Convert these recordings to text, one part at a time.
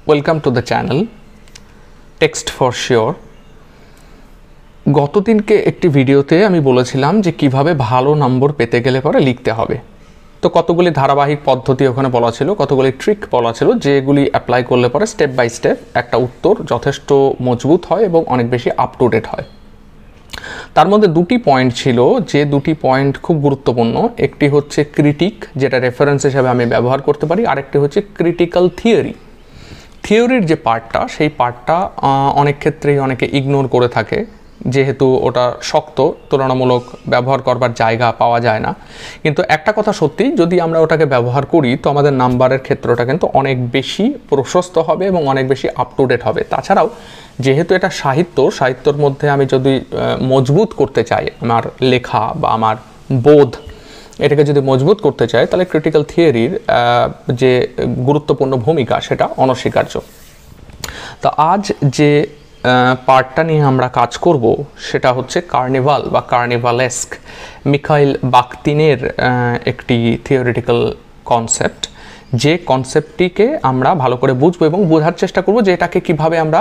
Welcome to the channel text for sure. গতদিনকে একটি ভিডিওতে আমি বলেছিলাম যে কিভাবে ভালো নম্বর পেতে গেলে পরে লিখতে হবে। তো কতগুলি ধারাবাহিক পদ্ধতি ওখানে বলা ছিল, কতগুলি ট্রিক বলা ছিল, যেগুলি অ্যাপ্লাই করলে পরে স্টেপ বাই স্টেপ একটা উত্তর যথেষ্ট মজবুত হয় এবং অনেক বেশি আপ টু ডেট হয়। তার মধ্যে দুটি পয়েন্ট ছিল, যে দুটি পয়েন্ট খুব গুরুত্বপূর্ণ। একটি হচ্ছে ক্রিটিক, যেটা রেফারেন্স হিসাবে আমি ব্যবহার করতে পারি, আরেকটি হচ্ছে ক্রিটিক্যাল থিওরি। থিওরির যে পার্টটা, সেই পার্টটা অনেক ক্ষেত্রেই অনেকে ইগনোর করে থাকে, যেহেতু ওটা শক্ত, তুলনামূলক ব্যবহার করবার জায়গা পাওয়া যায় না। কিন্তু একটা কথা সত্যি, যদি আমরা ওটাকে ব্যবহার করি তো আমাদের নাম্বারের ক্ষেত্রটা কিন্তু অনেক বেশি প্রশস্ত হবে এবং অনেক বেশি আপ টু ডেট হবে। তাছাড়াও যেহেতু এটা সাহিত্যর মধ্যে আমি যদি মজবুত করতে চাই আমার লেখা বা আমার বোধ, এটাকে যদি মজবুত করতে চাই, তাহলে ক্রিটিক্যাল থিওরির যে গুরুত্বপূর্ণ ভূমিকা সেটা অনস্বীকার্য। তো আজ যে পার্টটা নিয়ে আমরা কাজ করব সেটা হচ্ছে কার্নিভাল বা কার্নিভালেস্ক, মিখাইল বাখতিনের একটি থিওরিটিক্যাল কনসেপ্ট। যে কনসেপ্টটিকে আমরা ভালো করে বুঝবো এবং বোঝার চেষ্টা করব যে এটাকে কিভাবে আমরা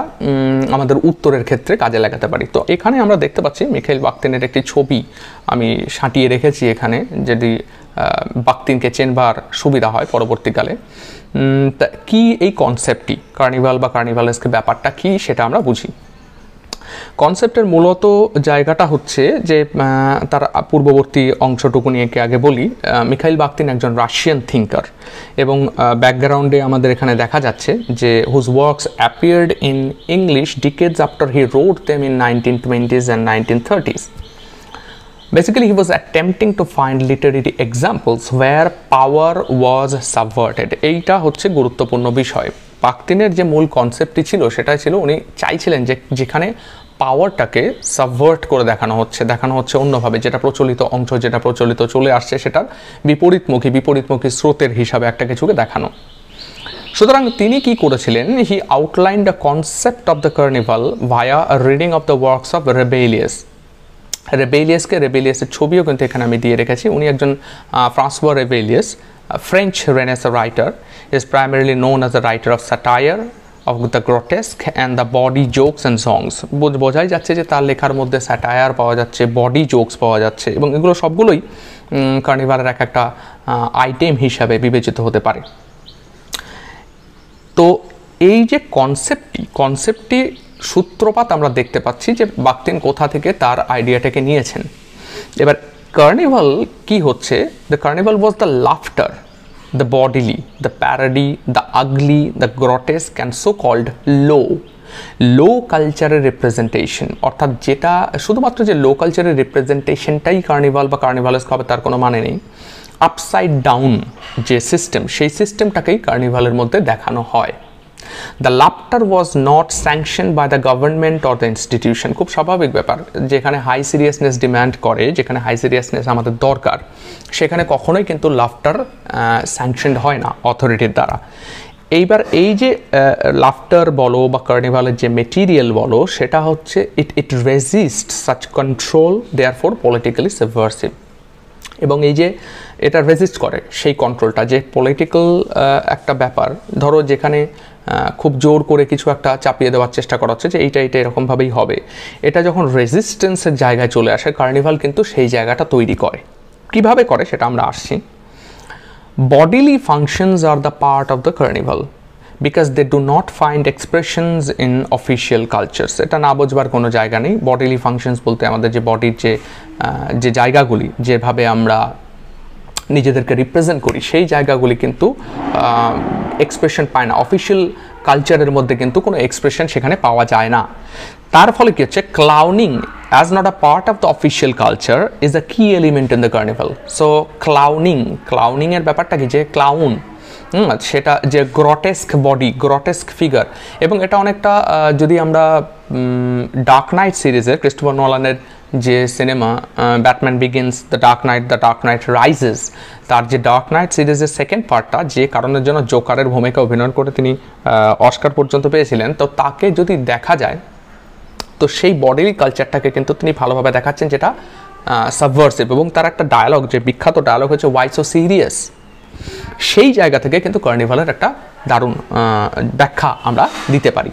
আমাদের উত্তরের ক্ষেত্রে কাজে লাগাতে পারি। তো এখানে আমরা দেখতে পাচ্ছি মিখাইল বাখতিনের একটি ছবি আমি সাঁটিয়ে রেখেছি এখানে, যদি বাখতিনকে চেনবার সুবিধা হয় পরবর্তীকালে। তা কি এই কনসেপ্টটি, কার্নিভাল বা কার্নিভালেস্ক ব্যাপারটা কি সেটা আমরা বুঝি। কনসেপ্টের মূলত জায়গাটা হচ্ছে যে তার পূর্ববর্তী অংশটুকু নিয়ে আগে বলি। মিখাইল বাখতিন একজন রাশিয়ান থিঙ্কার এবং ব্যাকগ্রাউন্ডে আমাদের এখানে দেখা যাচ্ছে যে whose works appeared in English decades after he wrote them in 1920s and 1930s. Basically, he was attempting to find literary examples where power was subverted. এইটা হচ্ছে গুরুত্বপূর্ণ বিষয়। বাখতিনের যে মূল কনসেপ্টটি ছিল সেটাই ছিল, উনি চাইছিলেন যে যেখানে পাওয়ারটাকে সাবভার্ট করে দেখানো হচ্ছে অন্যভাবে, যেটা প্রচলিত অংশ, যেটা প্রচলিত চলে আসছে, সেটার বিপরীতমুখী স্রোতের হিসাবে একটা কিছুকে দেখানো। সুতরাং তিনি কি করেছিলেন, he outlined the concept of the carnival via reading of the works of রেবেলিয়াসের ছবিও কিন্তু এখানে আমি দিয়ে রেখেছি। উনি একজন François Rabelais, French renaissance writer, is primarily known as a writer of satire, of the grotesque and the body jokes and songs. বোঝাই যাচ্ছে যে তার লেখার মধ্যে স্যাটায়ার পাওয়া যাচ্ছে, বডি জোকস পাওয়া যাচ্ছে, এবং এগুলো সবগুলোই কার্নিভালের একটা আইটেম হিসাবে বিবেচিত হতে পারে। তো এই যে কনসেপ্টটি সূত্রপাত আমরা দেখতে পাচ্ছি যে বাখতিন কোথা থেকে তার আইডিয়াটাকে নিয়েছেন। এবার কার্নিভাল কি হচ্ছে, the carnival was the laughter, the bodily, the parody, the ugly, the grotesque and so-called low cultural representation। অর্থাৎ যেটা শুধুমাত্র যে লো কালচারের রিপ্রেজেন্টেশনটাই কার্নিভাল বা কার্নিভালেস্ক হবে তার কোনো মানে নেই। আপসাইড ডাউন যে সিস্টেম, সেই সিস্টেমটাকেই কার্নিভালের মধ্যে দেখানো হয়। The laughter was not sanction by the government or the institution. খুব স্বাভাবিক ব্যাপার, যেখানে হাই সিরিয়াসনেস ডিম্যান্ড করে, যেখানে হাই সিরিয়াসনেস আমাদের দরকার, সেখানে কখনোই কিন্তু লাফটার স্যাংশনড হয় না অথরিটির দ্বারা। এইবার এই যে লাফটার বলো বা কার্নিভালের যে মেটেরিয়াল বলো, সেটা হচ্ছে it resist such control, therefore politically subversive. এবং এই যে এটা রেজিস্ট করে সেই কন্ট্রোলটা, যে পলিটিক্যাল একটা ব্যাপার, ধরো যেখানে খুব জোর করে কিছু একটা চাপিয়ে দেওয়ার চেষ্টা করা হচ্ছে যে এইটা এরকমভাবেই হবে, এটা যখন রেজিস্ট্যান্সের জায়গায় চলে আসে, কার্নিভাল কিন্তু সেই জায়গাটা তৈরি করে। কিভাবে করে সেটা আমরা আসছি। Bodily functions are the part of the carnival because they do not find expressions in official cultures. এটা না বোঝবার কোনো জায়গা নেই। বডিলি ফাংশনস বলতে আমাদের যে বডির যে জায়গাগুলি, যেভাবে আমরা নিজেদেরকে রিপ্রেজেন্ট করি, সেই জায়গাগুলি কিন্তু এক্সপ্রেশন পায় না। অফিসিয়াল কালচারের মধ্যে কিন্তু কোনো এক্সপ্রেশন সেখানে পাওয়া যায় না। তার ফলে কি হচ্ছে, ক্লাউনিং as not a part of the official culture is a key element in the carnival. So clowning এর ব্যাপারটা কি, যে ক্লাউন সেটা যে গ্রটেস্ক বডি, গ্রটেস্ক ফিগার, এবং এটা অনেকটা যদি আমরা ডার্ক নাইট সিরিজের, ক্রিস্টোফার নোলানের যে cinema Batman begins, the dark night rises, তার যে ডার্ক নাইট সিরিজের সেকেন্ড পার্টটা, যে কারণের জন্য জোকারের ভূমিকা অভিনয় করে তিনি অস্কার পর্যন্ত পেয়েছিলেন, তো তাকে যদি দেখা যায় তো সেই বডিলি কালচারটাকে কিন্তু তিনি ভালোভাবে দেখাচ্ছেন, যেটা সাবভার্সিভ। এবং তার একটা ডায়ালগ, যে বিখ্যাত ডায়ালগ হচ্ছে ওয়াই সো সিরিয়াস, সেই জায়গা থেকে কিন্তু কার্নিভালের একটা দারুণ ব্যাখ্যা আমরা দিতে পারি।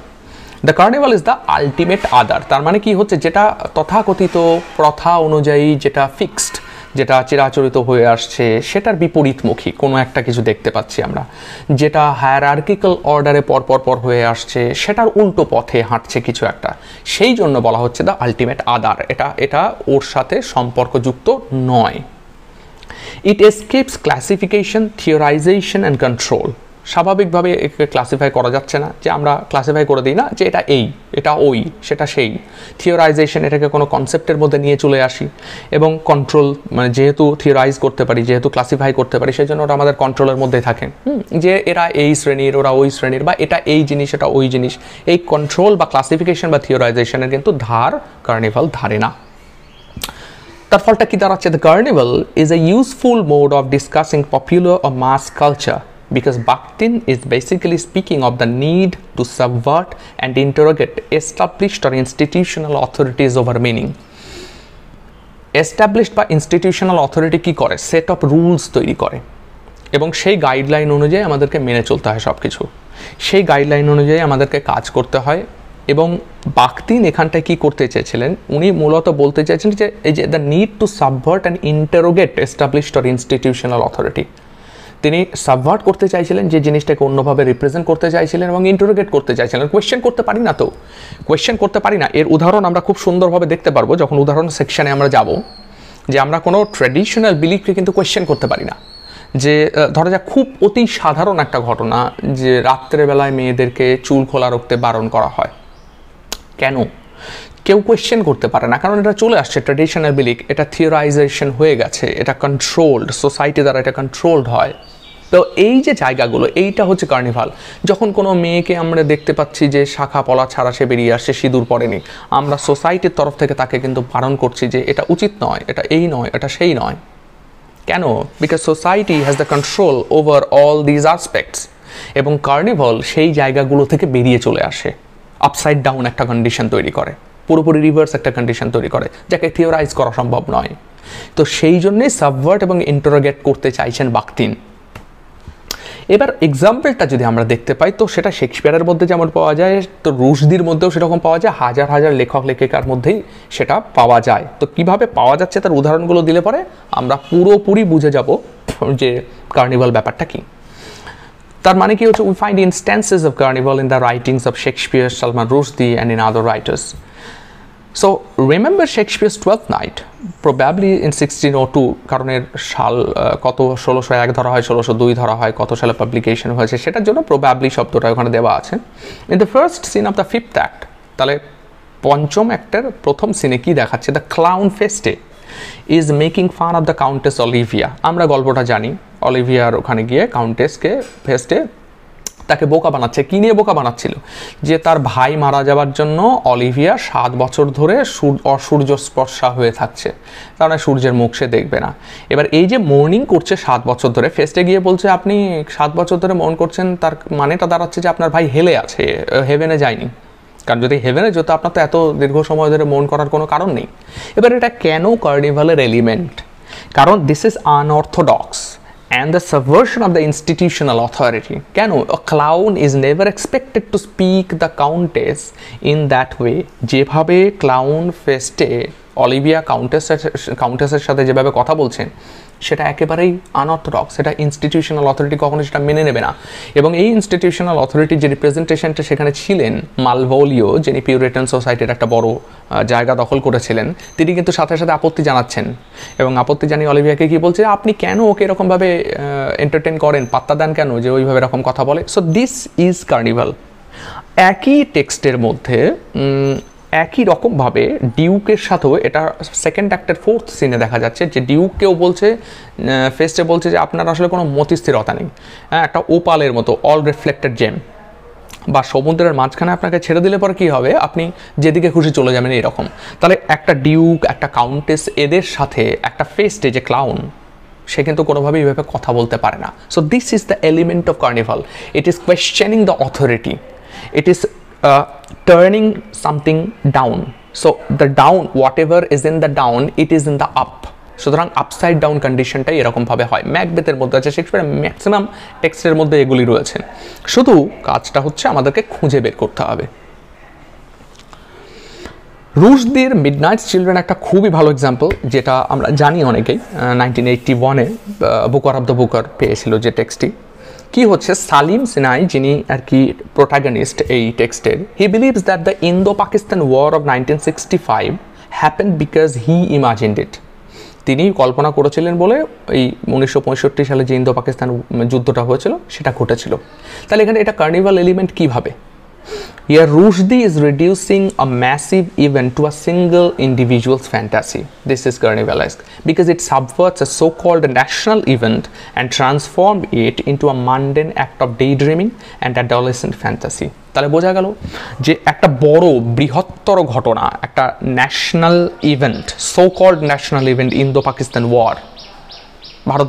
The carnival is the ultimate other, তার মানে কি হচ্ছে, যেটা তথাকথিত প্রথা অনুযায়ী যেটা ফিক্সড, যেটা চিরাচরিত হয়ে আসছে, সেটার বিপরীতমুখী কোনো একটা কিছু দেখতে পাচ্ছি আমরা, যেটা হায়ারার্কিক্যাল অর্ডারে পর হয়ে আসছে, সেটার উল্টো পথে হাঁটছে কিছু একটা, সেই জন্য বলা হচ্ছে দ্য আলটিমেট আদার। এটা ওর সাথে সম্পর্কযুক্ত নয়। ইট এসকেপস ক্লাসিফিকেশন, থিওরাইজেশন অ্যান্ড কন্ট্রোল। স্বাভাবিকভাবে একে ক্লাসিফাই করা যাচ্ছে না, যে আমরা ক্লাসিফাই করে দিই না যে এটা এই, এটা ওই, সেটা সেই। থিওরাইজেশন, এটাকে কোনো কনসেপ্টের মধ্যে নিয়ে চলে আসি, এবং কন্ট্রোল, মানে যেহেতু থিওরাইজ করতে পারি, যেহেতু ক্লাসিফাই করতে পারি, সেই জন্য ওটা আমাদের কন্ট্রোলের মধ্যে থাকে, যে এরা এই শ্রেণীর, ওরা ওই শ্রেণীর, বা এটা এই জিনিস, এটা ওই জিনিস। এই কন্ট্রোল বা ক্লাসিফিকেশন বা থিওরাইজেশনের কিন্তু ধার কার্নিভাল ধারে না। তার ফলটা কি দাঁড়াচ্ছে? The carnival is a useful mode of discussing popular or mass culture, because Bakhtin is basically speaking of the need to subvert and interrogate established or institutional authorities over meaning. Established বা institutional authority কি করে? Set of rules তৈরি করে, এবং সেই guideline অনুযায়ী আমাদেরকে মেনে চলতে হয় সব কিছু, সেই গাইডলাইন অনুযায়ী আমাদেরকে কাজ করতে হয়। এবং বাখতিন এখানটায় কি করতে চেয়েছিলেন? উনি মূলত বলতে চাইছিলেন যে এই যে the need to subvert and interrogate established or institutional authority. তিনি সাবভার্ট করতে চাইছিলেন, যে জিনিসটাকে অন্যভাবে রিপ্রেজেন্ট করতে চাইছিলেন, এবং ইন্টারোগেট করতে চাইছিলেন। কোয়েশ্চেন করতে পারি না, তো কোয়েশ্চেন করতে পারি না, এর উদাহরণ আমরা খুব সুন্দরভাবে দেখতে পারবো যখন উদাহরণ সেকশনে আমরা যাব, যে আমরা কোনো ট্র্যাডিশনাল বিলিফকে কিন্তু কোয়েশ্চেন করতে পারি না। যে ধরা যাক খুব অতি সাধারণ একটা ঘটনা, যে রাত্রেবেলায় মেয়েদেরকে চুল খোলা রাখতে বারণ করা হয়, কেন? কেউ কোয়েশ্চেন করতে পারে না, কারণ এটা চলে আসছে ট্র্যাডিশনাল বিলিফ, এটা থিওরাইজেশন হয়ে গেছে, এটা কন্ট্রোলড, সোসাইটি দ্বারা এটা কন্ট্রোলড হয়। তো এই যে জায়গাগুলো, এইটা হচ্ছে কার্নিভাল। যখন কোনো মেয়েকে আমরা দেখতে পাচ্ছি যে শাখা পলা ছাড়া সে বেরিয়ে আসছে, সিঁদুর পরেনি, আমরা সোসাইটির তরফ থেকে তাকে কিন্তু বারণ করছি যে এটা উচিত নয়, এটা এই নয়, এটা সেই নয়। কেন? Because society has the control over all these aspects. এবং কার্নিভাল সেই জায়গাগুলো থেকে বেরিয়ে চলে আসে, আপসাইড ডাউন একটা কন্ডিশন তৈরি করে, পুরোপুরি রিভার্স একটা কন্ডিশন তৈরি করে, যাকে থিওরাইজ করা সম্ভব নয়। তো সেই জন্যই সাবভার্ট এবং ইন্টারোগেট করতে চাইছেন বাখতিন। এবার এক্সাম্পলটা যদি আমরা দেখতে পাই, তো সেটা শেক্সপিয়ারের মধ্যে যেমন পাওয়া যায়, তো রুশদির মধ্যেও সেরকম পাওয়া যায়, হাজার হাজার লেখক লেখিকার মধ্যেই সেটা পাওয়া যায়। তো কিভাবে পাওয়া যাচ্ছে তার উদাহরণগুলো দিলে পরে আমরা পুরোপুরি বুঝে যাব যে কার্নিভাল ব্যাপারটা কি। তার মানে কি হচ্ছে, we find instances of carnival in the writings of Shakespeare, Salman Rushdie and in other writers. So remember Shakespeare's Twelfth Night, probably in 1602, কারণ এর সাল কত 1601 ধরা হয়, 1602 ধরা হয়, কত সালে পাবলিকেশন হয়েছে সেটার জন্য প্রবাবলি শব্দটা ওখানে দেওয়া আছে। In the first scene of the fifth act, তাহলে পঞ্চম অ্যাক্টের প্রথম সিনে কি দেখাচ্ছে? The clown Feste is making fun of the countess Olivia. আমরা গল্পটা জানি, অলিভিয়ার ওখানে গিয়ে কাউন্টেসকে ফেস্টে তাকে বোকা বানাচ্ছে। কী নিয়ে বোকা বানাচ্ছিল? যে তার ভাই মারা যাওয়ার জন্য অলিভিয়া 7 বছর ধরে অসূর্য স্পর্শা হয়ে থাকছে, তার মানে সূর্যের মুখ সে দেখবে না। এবার এই যে মর্নিং করছে 7 বছর ধরে, ফেস্টে গিয়ে বলছে আপনি 7 বছর ধরে মর্ন করছেন, তার মানেটা দাঁড়াচ্ছে যে আপনার ভাই হেলে আছে, হেভেনে যায়নি। কারণ যদি হেভেনে যেত, আপনার তো এত দীর্ঘ সময় ধরে মর্ন করার কোনো কারণ নেই। এবার এটা কেন কার্নিভালের এলিমেন্ট? কারণ this is unorthodox and the subversion of the institutional authority. কেন? A clown is never expected to speak the countess in that way. যেভাবে ক্লাউন ফেস্টে অলিভিয়া কাউন্টেসের সাথে যেভাবে কথা বলছেন, সেটা একেবারেই আনঅর্থোডক্স, সেটা ইনস্টিটিউশনাল অথরিটি কখনো সেটা মেনে নেবে না। এবং এই ইনস্টিটিউশনাল অথরিটির যে রিপ্রেজেন্টেশনটা সেখানে ছিলেন, মালভোলিও, যিনি পিউরিটান সোসাইটির একটা বড় জায়গা দখল করেছিলেন, তিনি কিন্তু সাথে সাথে আপত্তি জানাচ্ছেন, এবং আপত্তি জানিয়ে অলিভিয়াকে কি বলছে, আপনি কেন ওকে এরকমভাবে এন্টারটেন করেন, পাত্তা দেন কেন যে ওইভাবে এরকম কথা বলে। So this is carnival. একই টেক্সটের মধ্যে একই রকমভাবে ডিউকের সাথেও এটা সেকেন্ড অ্যাক্টের 4th সিনে দেখা যাচ্ছে, যে ডিউককেও বলছে, ফেস্টে বলছে যে আপনার আসলে কোনো মতিস্থিরতা নেই, একটা ওপালের মতো, অল রিফ্লেক্টেড জেম, বা সমুদ্রের মাঝখানে আপনাকে ছেড়ে দিলে পরে কী হবে, আপনি যেদিকে খুশি চলে যাবেন এরকম। তাহলে একটা ডিউক, একটা কাউন্টেস, এদের সাথে একটা ফেস্টে যে ক্লাউন, সে কিন্তু কোনোভাবেই এইভাবে কথা বলতে পারে না। So this is the element of carnival. It is questioning the authority, it is turning something down. So the down, whatever is in the down, it is in the up. সুতরাং upside down কন্ডিশনটাই এরকমভাবে হয়। ম্যাকবেথের মধ্যে আছে, শেক্সপিয়ারের maximum টেক্সটের মধ্যে এগুলি রয়েছে। শুধু কাজটা হচ্ছে আমাদেরকে খুঁজে বের করতে হবে। রুশদির মিডনাইটস চিলড্রেন একটা খুবই ভালো এক্সাম্পল, যেটা আমরা জানি অনেকেই। 1981-এ বুকার অফ দ্য বুকার পেয়েছিল যে টেক্সটটি। কি হচ্ছে, সালিম সিনাই যিনি আর কি প্রোটাগনিস্ট এই টেক্সটের, he believes that the Indo Pakistan war of 1965 happened because he imagined it. তিনি কল্পনা করেছিলেন বলে এই 1965 সালে যে ইন্দো পাকিস্তান যুদ্ধটা হয়েছিল সেটা ঘটেছিল। তাহলে এখানে এটা কার্নিভাল এলিমেন্ট কীভাবে? Here Rushdie is reducing a massive event to a single individual's fantasy. This is carnivalesque because it subverts a so-called national event and transforms it into a mundane act of daydreaming and adolescent fantasy. তাহলে বোঝা গেল যে একটা বড় বৃহত্তর ঘটনা, একটা national event, so called national event Indo Pakistan war, Bharat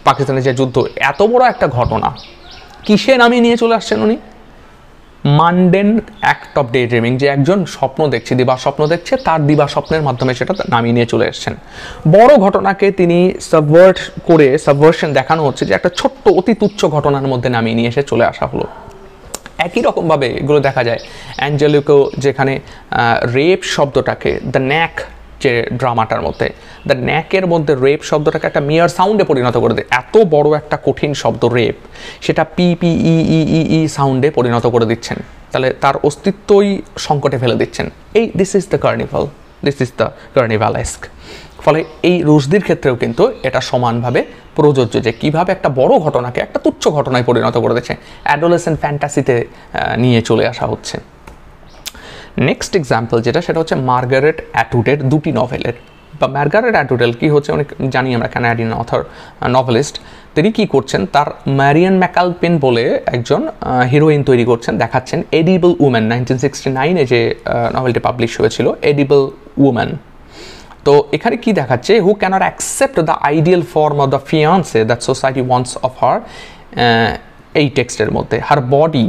পাকিস্তানের যে যুদ্ধ, এত বড় একটা ঘটনা কিসে নামিয়ে নিয়ে চলে আসছেন উনি? মানডেন অ্যাক্ট অফ ডে ড্রিমিং, যে একজন স্বপ্ন দেখছে, দিবা স্বপ্ন দেখছে, তার দিবা স্বপ্নের মাধ্যমে সেটা নামিয়ে নিয়ে চলে এসছেন। বড় ঘটনাকে তিনি সাবভার্সন দেখানো হচ্ছে যে একটা ছোট্ট অতি তুচ্ছ ঘটনার মধ্যে নামিয়ে নিয়ে এসে চলে আসা হলো। একই রকমভাবে এগুলো দেখা যায় অ্যাঞ্জেলিকো, যেখানে রেপ শব্দটাকে, দ্য ন্যাক যে ড্রামাটার মধ্যে, দ্য ন্যাকের মধ্যে রেপ শব্দটাকে একটা মিয়ার সাউন্ডে পরিণত করে দেয়। এত বড় একটা কঠিন শব্দ রেপ, সেটা PPEEEE সাউন্ডে পরিণত করে দিচ্ছেন। তাহলে তার অস্তিত্বই সংকটে ফেলে দিচ্ছেন। This is the carnival, this is the carnivalesque. ফলে এই রুশদির ক্ষেত্রেও কিন্তু এটা সমানভাবে প্রযোজ্য, যে কীভাবে একটা বড় ঘটনাকে একটা তুচ্ছ ঘটনায় পরিণত করে দিচ্ছে, অ্যাডোলেসেন্ট ফ্যান্টাসিতে নিয়ে চলে আসা হচ্ছে। নেক্সট এক্সাম্পল যেটা, সেটা হচ্ছে মার্গারেট অ্যাটউডের দুটি নভেলের। বা মার্গারেট অ্যাটউডেল কি হচ্ছে, অনেক জানি আমরা, কানাডিয়ান অথর, নভেলিস্ট। তিনি কি করছেন, তার ম্যারিয়ান ম্যাকালপিন বলে একজন হিরোইন তৈরি করছেন, দেখাচ্ছেন এডিবল উম্যান। 1969-এ যে নভেলটি পাবলিশ হয়েছিল, এডিবল উম্যান। তো এখানে কি দেখাচ্ছে, who can't accept the ideal form of the fiancé that society wants of her. এই টেক্সটের মধ্যে her body,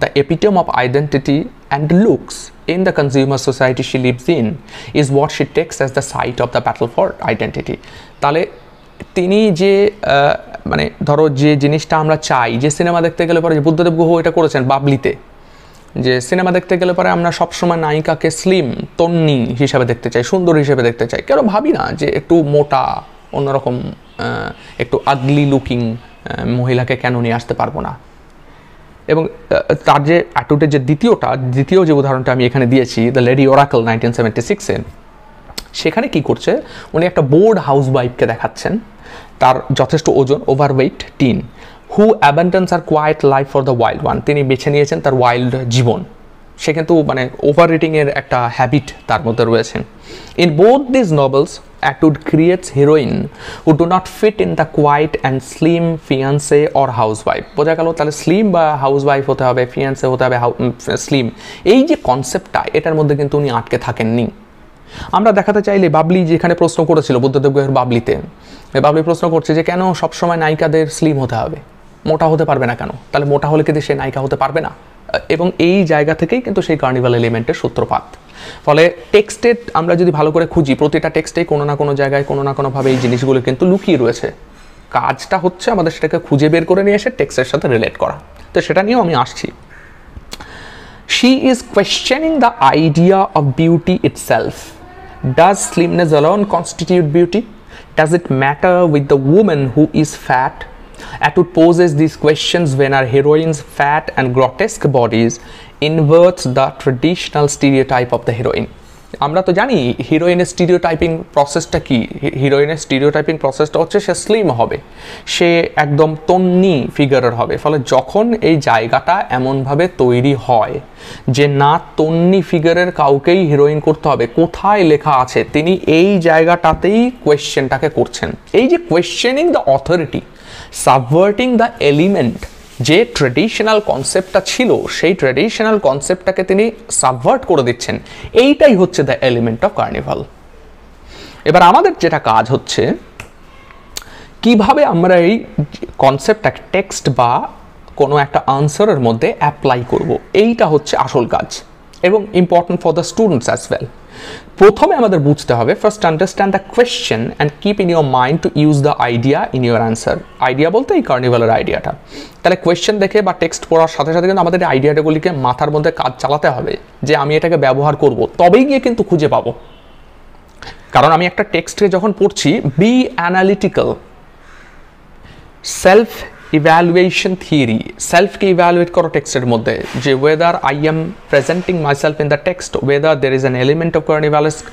the epitome of identity and looks in the consumer society she lives in, is what she takes as the site of the battle for identity. তাহলে তিনি যে মানে ধরো যে জিনিসটা আমরা চাই, যে সিনেমা দেখতে গেলে পরে, যে বুদ্ধদেব গুহ এটা করেছেন বাবলিতে, যে সিনেমা দেখতে গেলে পরে আমরা সবসময় নায়িকাকে স্লিম, তন্নি হিসাবে দেখতে চাই, সুন্দর হিসেবে দেখতে চাই। কেন ভাবি না যে একটু মোটা, অন্যরকম একটু আগলি লুকিং মহিলাকে কেন নিয়ে আসতে পারবো না? এবং তার যে অ্যাটউডের যে দ্বিতীয় যে উদাহরণটা আমি এখানে দিয়েছি, দ্য লেডি ওরাকল 1976-এ, সেখানে কি করছে, উনি একটা বোর্ড হাউস ওয়াইফকে দেখাচ্ছেন, তার যথেষ্ট ওজন, overweight teen, who abandons her quiet life for the wild one. তিনি বেছে নিয়েছেন তার ওয়াইল্ড জীবন। সে কিন্তু মানে ওভার রেটিংয়ের একটা হ্যাবিট তার মধ্যে রয়েছে। In both this novels Atwood creates heroine who do not fit in the quiet and slim fiancé or housewife. বোঝা গেল, তাহলে স্লিম বা হাউসওয়াইফ হতে হবে, ফিয়ান্সে হতে হবে স্লিম। এই যে কনসেপ্টটা, এটার মধ্যে কিন্তু উনি আটকে থাকেননি। আমরা দেখাতে চাইলে বাবলি যেখানে প্রশ্ন করেছিল বুদ্ধদেব গুহের বাবলিতে, বাবলি প্রশ্ন করছে যে কেন সবসময় নায়িকাদের স্লিম হতে হবে, মোটা হতে পারবে না কেন? তাহলে মোটা হলে কিন্তু সে নায়িকা হতে পারবে না। এবং এই জায়গা থেকেই কিন্তু সেই কার্নিভাল এলিমেন্টের সূত্রপাত। ফলে টেক্সটে আমরা যদি ভালো করে খুঁজি, প্রতিটা টেক্সটেই কোনো না কোনো জায়গায় কোনো না কোনোভাবে এই জিনিসগুলো কিন্তু লুকিয়ে রয়েছে। কাজটা হচ্ছে আমাদের সেটাকে খুঁজে বের করে নিয়ে এসে টেক্সটের সাথে রিলেট করা। তো সেটা নিয়েও আমি আসছি। She is questioning the idea of beauty itself. Does slimness alone constitute beauty? Does it matter with the woman who is fat? Atwood poses these questions when our heroine's fat and grotesque bodies inverts the traditional stereotype of the heroine. আমরা তো জানি হিরোইনের stereotyping প্রসেসটা কি। হিরোইনের stereotyping প্রসেসটা হচ্ছে সে slim হবে, সে একদম তন্নি ফিগারের হবে। ফলে যখন এই জায়গাটা এমনভাবে তৈরি হয় যে না তন্নি ফিগারের কাউকেই হিরোইন করতে হবে, কোথায় লেখা আছে? তিনি এই জায়গাটাতেই কোয়েশ্চেনটাকে করছেন। এই যে questioning the authority, subverting the element, যে ট্রেডিশনাল কনসেপ্টটা ছিল সেই ট্রেডিশনাল কনসেপ্টটাকে তিনি সাবভার্ট করে দিচ্ছেন। এইটাই হচ্ছে দ্য এলিমেন্ট অফ কার্নিভাল। এবার আমাদের যেটা কাজ হচ্ছে, কিভাবে আমরা এই কনসেপ্টটাকে টেক্সট বা কোনো একটা আনসারের মধ্যে অ্যাপ্লাই করব, এইটা হচ্ছে আসল কাজ। এবং important for the students as well. প্রথমে আমাদের বুঝতে হবে, first understand the question and keep in your mind to use the idea in your answer. Idea বলতে এই কার্নিভালের আইডিয়াটা। তাহলে কোয়েশ্চেন দেখে বা টেক্সট পড়ার সাথে সাথে কিন্তু আমাদের এই আইডিয়াটাগুলিকে মাথার মধ্যে কাজ চালাতে হবে যে আমি এটাকে ব্যবহার করব, তবেই গিয়ে কিন্তু খুঁজে পাবো। কারণ আমি একটা টেক্সটকে যখন পড়ছি, be analytical, self evaluation theory, সেলফকে ইভ্যালুয়েট করো টেক্সটের মধ্যে, যে whether I am presenting myself in the text, whether there is an element of carnivalesque,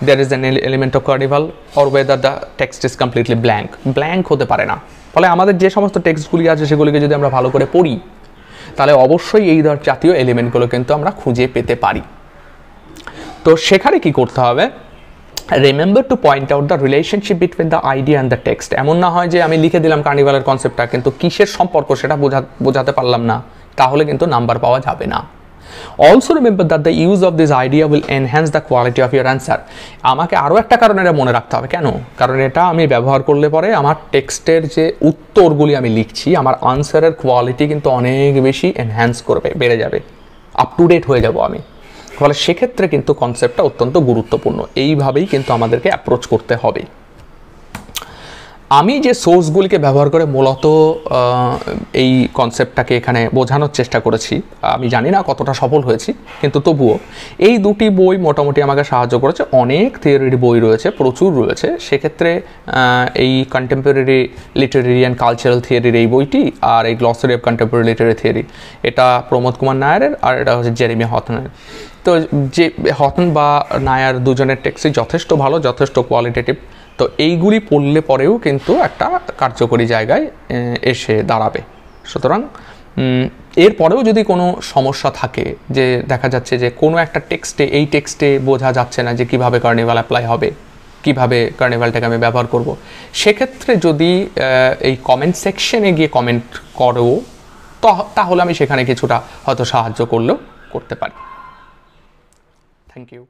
there is an element of carnival, or whether the text is completely blank. Blank হতে পারে না। ফলে আমাদের যে সমস্ত টেক্সটগুলি আছে সেগুলিকে যদি আমরা ভালো করে পড়ি, তাহলে অবশ্যই এই জাতীয় এলিমেন্টগুলো কিন্তু আমরা খুঁজে পেতে পারি। তো সেখানে কি করতে হবে, remember to point out the relationship between the idea and the text. এমন না হয় যে আমি লিখে দিলাম কার্নিভালের কনসেপ্টটা, কিন্তু কিসের সম্পর্ক সেটা বোঝাতে পারলাম না, তাহলে কিন্তু নাম্বার পাওয়া যাবে না। Also remember that the use of this idea will enhance the quality of your answer. আমাকে আরও একটা কারণ এটা মনে রাখতে হবে। কেন? কারণ এটা আমি ব্যবহার করলে পরে আমার টেক্সটের যে উত্তরগুলি আমি লিখছি, আমার আনসারের কোয়ালিটি কিন্তু অনেক বেশি এনহ্যান্স করবে, বেড়ে যাবে, আপ টু ডেট হয়ে যাব আমি। ফলে সেক্ষেত্রে কিন্তু কনসেপ্টটা অত্যন্ত গুরুত্বপূর্ণ। এইভাবেই কিন্তু আমাদেরকে অ্যাপ্রোচ করতে হবে। আমি যে সোর্সগুলিকে ব্যবহার করে মূলত এই কনসেপ্টটাকে এখানে বোঝানোর চেষ্টা করেছি, আমি জানি না কতটা সফল হয়েছি, কিন্তু তবুও এই দুটি বই মোটামুটি আমাকে সাহায্য করেছে। অনেক থিওরির বই রয়েছে, প্রচুর রয়েছে। সেক্ষেত্রে এই কন্টেম্পোরারি লিটারেরি অ্যান্ড কালচারাল থিওরির এই বইটি, আর এই glossary of contemporary literary theory, এটা প্রমোদ কুমার নায়ারের, আর এটা হচ্ছে জেরেমি হথনের। তো যে হথন বা নায়ার দুজনের টেক্সটই যথেষ্ট ভালো, যথেষ্ট কোয়ালিটেটিভ। তো এইগুলি পড়লে পরেও কিন্তু একটা কার্যকরী জায়গায় এসে দাঁড়াবে। সুতরাং এরপরেও যদি কোনো সমস্যা থাকে, যে দেখা যাচ্ছে যে কোনো একটা এই টেক্সটে বোঝা যাচ্ছে না যে কীভাবে কার্নিভাল অ্যাপ্লাই হবে, কীভাবে কার্নিভালটাকে আমি ব্যবহার করব, সেক্ষেত্রে যদি এই কমেন্ট সেকশনে গিয়ে কমেন্ট করো, তাহলে আমি সেখানে কিছুটা হয়তো সাহায্য করতে পারি। Thank you.